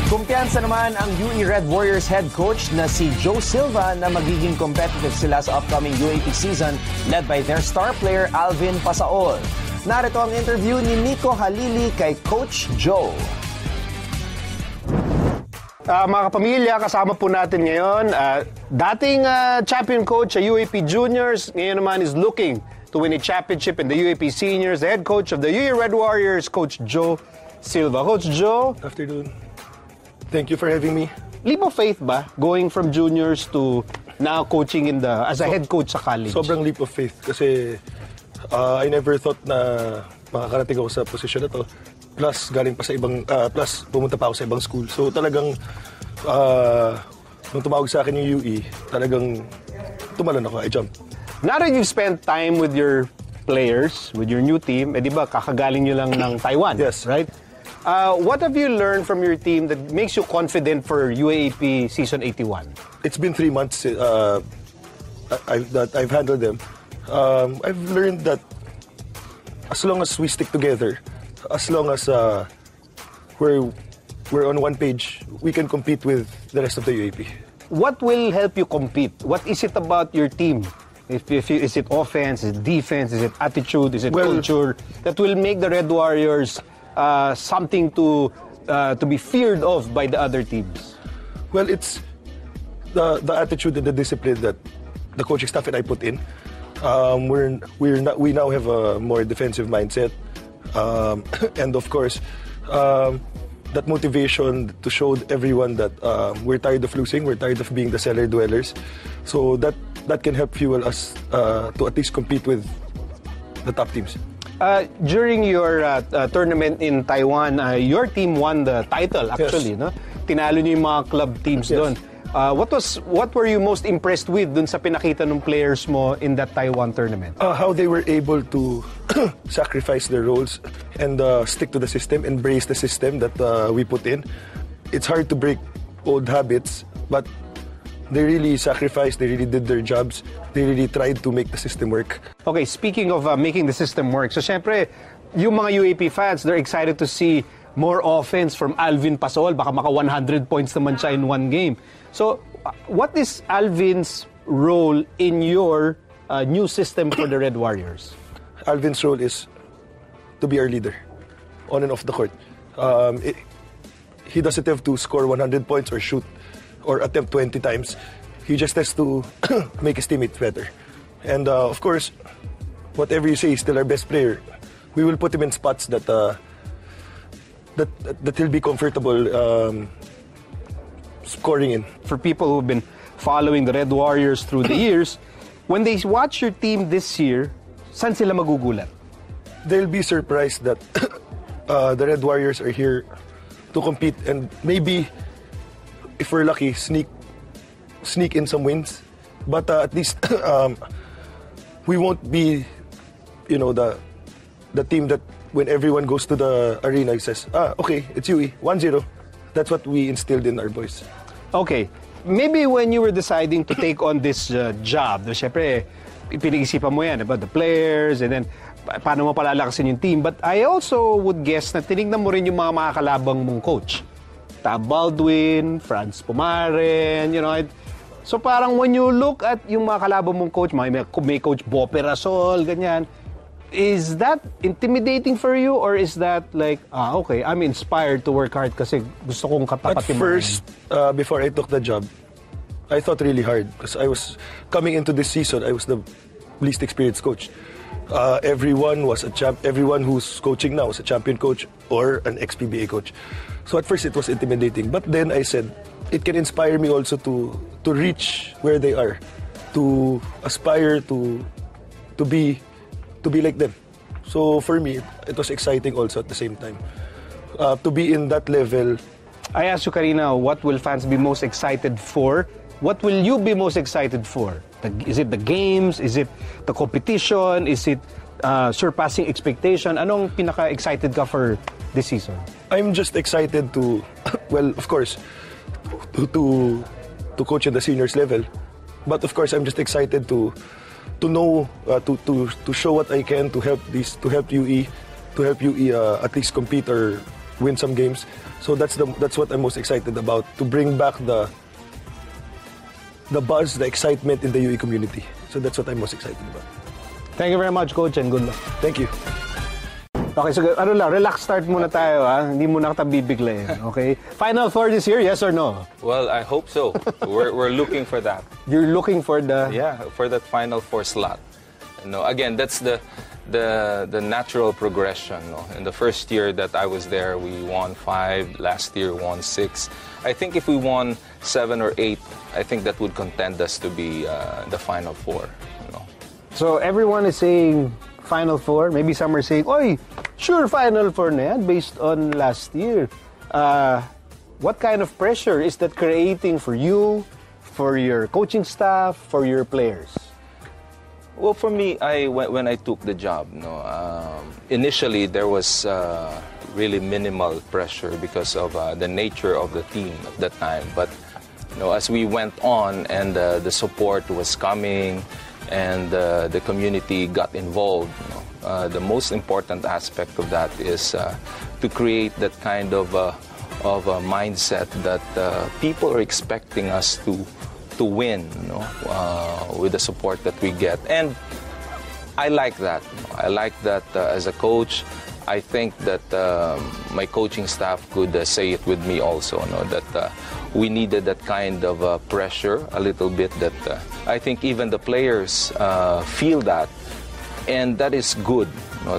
Kumpiyansa naman ang UE Red Warriors head coach na si Joe Silva na magiging competitive sila sa upcoming UAP season led by their star player Alvin Pasaol. Narito ang interview ni Nico Halili kay Coach Joe. Mga kapamilya, kasama po natin ngayon dating champion coach sa UAP Juniors, ngayon naman is looking to win a championship in the UAP Seniors, the head coach of the UE Red Warriors, Coach Joe Silva. Coach Joe. Afternoon. Thank you for having me. Leap of faith ba, going from juniors to now coaching as a head coach sa college? Sobrang leap of faith kasi I never thought na makakarating ako sa posisyon na to. Plus, galing pa sa ibang, plus pumunta pa ako sa ibang school. So talagang, nung tumawag sa akin yung UE, talagang tumalon ako, I jumped. Now that you've spent time with your players, with your new team, di ba, kakagaling nyo lang ng Taiwan, yes. Right? What have you learned from your team that makes you confident for UAP Season 81? It's been 3 months that I've handled them. I've learned that as long as we stick together, as long as we're on one page, we can compete with the rest of the UAP. What will help you compete? What is it about your team? Is it offense, is it defense, is it attitude, is it culture that will make the Red Warriors something to be feared of by the other teams? Well, it's the attitude and the discipline that the coaching staff and I put in. We now have a more defensive mindset, and of course, that motivation to show everyone that we're tired of losing, we're tired of being the cellar dwellers. So that can help fuel us to at least compete with the top teams. During your tournament in Taiwan, your team won the title actually, yes. No? Tinalo niyo yung mga club teams yes. doon. What were you most impressed with dun sa pinakita ng players mo in that Taiwan tournament? How they were able to sacrifice their roles and stick to the system, embrace the system that we put in. It's hard to break old habits, but they really sacrificed, they really did their jobs, they really tried to make the system work. Okay, speaking of making the system work, so syempre, yung mga UAP fans, they're excited to see more offense from Alvin Pasaol. Baka maka 100 points naman siya in one game. So, what is Alvin's role in your new system for the Red Warriors? Alvin's role is to be our leader, on and off the court. He doesn't have to score 100 points or shoot or attempt 20 times. He just has to make his teammates better. And of course, whatever you say, he's still our best player. We will put him in spots that he'll be comfortable scoring in. For people who've been following the Red Warriors through the years, when they watch your team this year, saan sila magugulat? They'll be surprised that the Red Warriors are here to compete and maybe, if we're lucky, sneak in some wins. But at least we won't be, the team that when everyone goes to the arena, he says, okay, it's UE, 1-0. That's what we instilled in our boys. Okay. Maybe when you were deciding to take on this job, syempre, pinag-isipan mo yan about the players and then paano mo palalakasin yung team. But I also would guess na tinignan mo rin yung mga makakalabang mong coach. Tab Baldwin, Franz Pumaren, So parang when you look at yung mga kalaban mong coach, may coach Bo Perasol, ganyan, is that intimidating for you or is that like, okay, I'm inspired to work hard kasi gusto kong katapatin mo? At first, before I took the job, I thought really hard because I was coming into this season, I was the least experienced coach. Everyone who's coaching now is a champion coach or an ex-PBA coach. So at first it was intimidating, but then I said, it can inspire me also to reach where they are, to aspire to be like them. So for me, it was exciting also at the same time. To be in that level. I asked you, Karina, what will fans be most excited for? What will you be most excited for? Is it the games? Is it the competition? Is it surpassing expectation? Anong pinaka-excited ka for this season? I'm just excited to, well, of course, to coach at the seniors level. But of course, I'm just excited to know, to show what I can to help UE at least compete or win some games. So that's what I'm most excited about, to bring back the buzz, the excitement in the UE community. So that's what I'm most excited about. Thank you very much, Coach, and good luck. Thank you. Okay, so relax start muna tayo, ha? Hindi muna kita bibiglayin, okay? Final four this year, yes or no? Well, I hope so. We're looking for that. You're looking for the... Yeah, for that Final Four slot. Again, that's the natural progression. In the first year that I was there, we won 5. Last year, won 6. I think if we won 7 or 8, I think that would contend us to be the Final Four. So everyone is saying Final Four. Maybe some are saying, "Oy, sure Final Four na yan," based on last year. What kind of pressure is that creating for you, for your coaching staff, for your players? Well, for me, when I took the job, initially there was really minimal pressure because of the nature of the team at that time. But as we went on and the support was coming and the community got involved, the most important aspect of that is to create that kind of a mindset that people are expecting us to win, with the support that we get. And I like that. I like that as a coach. I think that my coaching staff could say it with me also, that we needed that kind of pressure a little bit, that I think even the players feel that, and that is good.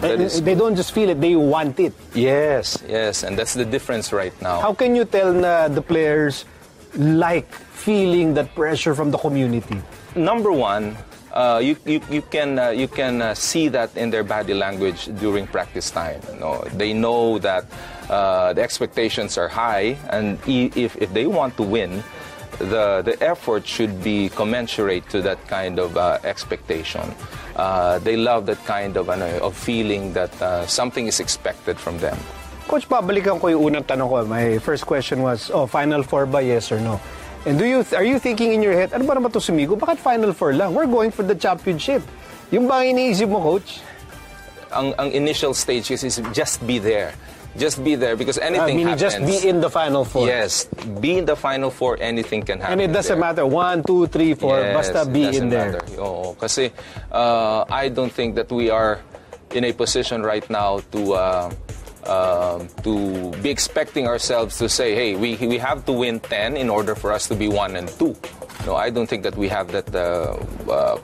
They don't just feel it, they want it. Yes, and that's the difference right now. How can you tell the players like feeling that pressure from the community? Number one, you can see that in their body language during practice time. They know that the expectations are high, and if they want to win, the effort should be commensurate to that kind of expectation. They love that kind of feeling that something is expected from them. Coach, babalikan ko yung unang tanong ko. My first question was, Final Four ba, yes or no? And are you thinking in your head, ano ba naman ito sumigo? Bakit Final Four lang? We're going for the championship. Yung bang iniisip mo, Coach? Ang initial stage is just be there. Just be there, because anything happens. Just be in the Final Four. Yes, be in the Final Four, anything can happen. And it doesn't matter, 1, 2, 3, 4, yes, basta be in there. Oo, kasi I don't think that we are in a position right now to be expecting ourselves to say, hey, we have to win 10 in order for us to be 1 and 2. No, I don't think that we have that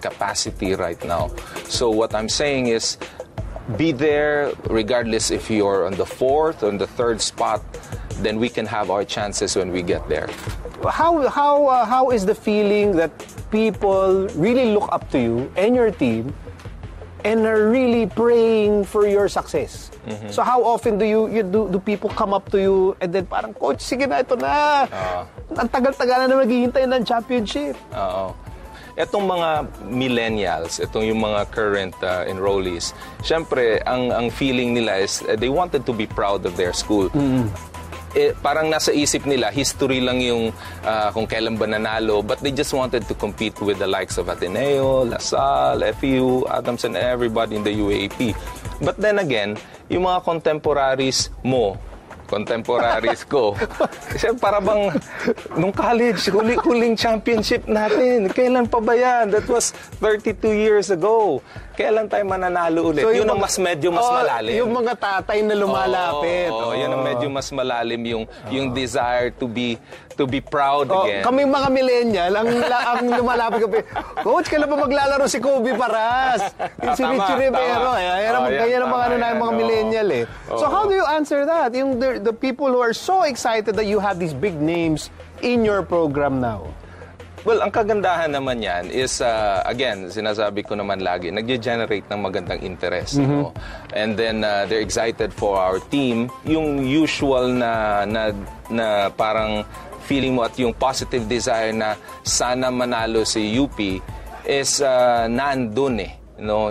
capacity right now. So what I'm saying is, be there regardless if you're on the 4th or on the 3rd spot, then we can have our chances when we get there. How is the feeling that people really look up to you and your team and are really praying for your success? Mm-hmm. So how often do people come up to you and then parang, Coach, sige na, ito na. Ang tagal-tagal na maghihintay ng championship. Oo. Etong mga millennials, itong yung mga current enrollees, syempre, ang feeling nila is they wanted to be proud of their school. Mm-hmm. Parang nasa isip nila, history lang yung kung kailan ba nanalo, but they just wanted to compete with the likes of Ateneo, LaSalle, FEU, Adams, and everybody in the UAP. But then again, yung mga contemporaries ko. Kasi para bang nung college, huling championship natin. Kailan pa ba yan? That was 32 years ago. Kailan tayo mananalo ulit? So, yun ang medyo mas malalim. Yung mga tatay na lumalapit. Yun ang medyo mas malalim, yung desire to be proud again. Kami mga millennial, ang lumalapit kami, Coach, kailan ba maglalaro si Kobe Paras? Si Richie Rivero. Ganyan ang mga millennial eh. So how do you answer that? Yung the people who are so excited that you have these big names in your program now. Well, ang kagandahan naman yan is, again, sinasabi ko naman lagi, nag-generate ng magandang interest. Mm-hmm. And then, they're excited for our team. Yung usual na parang feeling mo at yung positive desire na sana manalo si UP is nandun eh.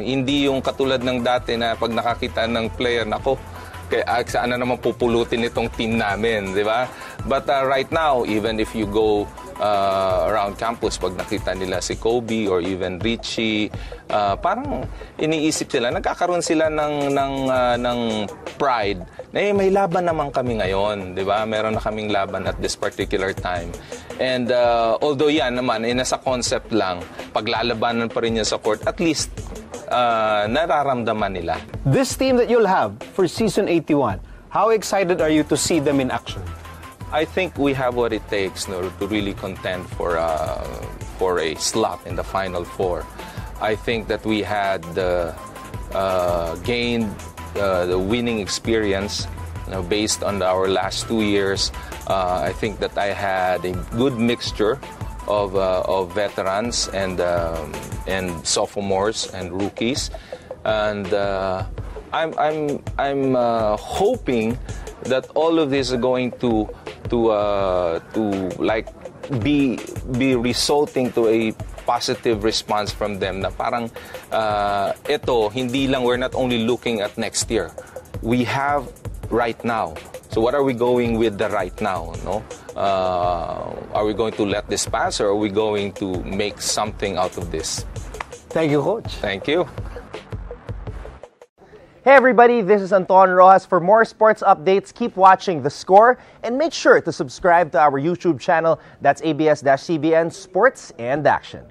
Hindi yung katulad ng dati na pag nakakita ng player, nako, kaya saan na naman pupulutin itong team namin, di ba? But right now, even if you go around campus, pag nakita nila si Kobe or even Richie, parang iniisip nila, nagkakaroon sila ng pride na may laban naman kami ngayon, di ba? Meron na kaming laban at this particular time. And although yan naman, nasa concept lang, paglalabanan pa rin yan sa court, at least nararamdaman nila. This team that you'll have for season 81, how excited are you to see them in action? I think we have what it takes to really contend for a slot in the Final Four. I think that we had gained the winning experience based on our last 2 years. I think that I had a good mixture of veterans and sophomores and rookies, and I'm hoping that all of this is going to like be resulting to a positive response from them, na parang ito, hindi lang, we're not only looking at next year, we have right now. So what are we going with the right now, no? Are we going to let this pass, or are we going to make something out of this? Thank you, Coach. Thank you. Hey everybody, this is Anton Rojas. For more sports updates, keep watching The Score and make sure to subscribe to our YouTube channel. That's ABS-CBN Sports and Action.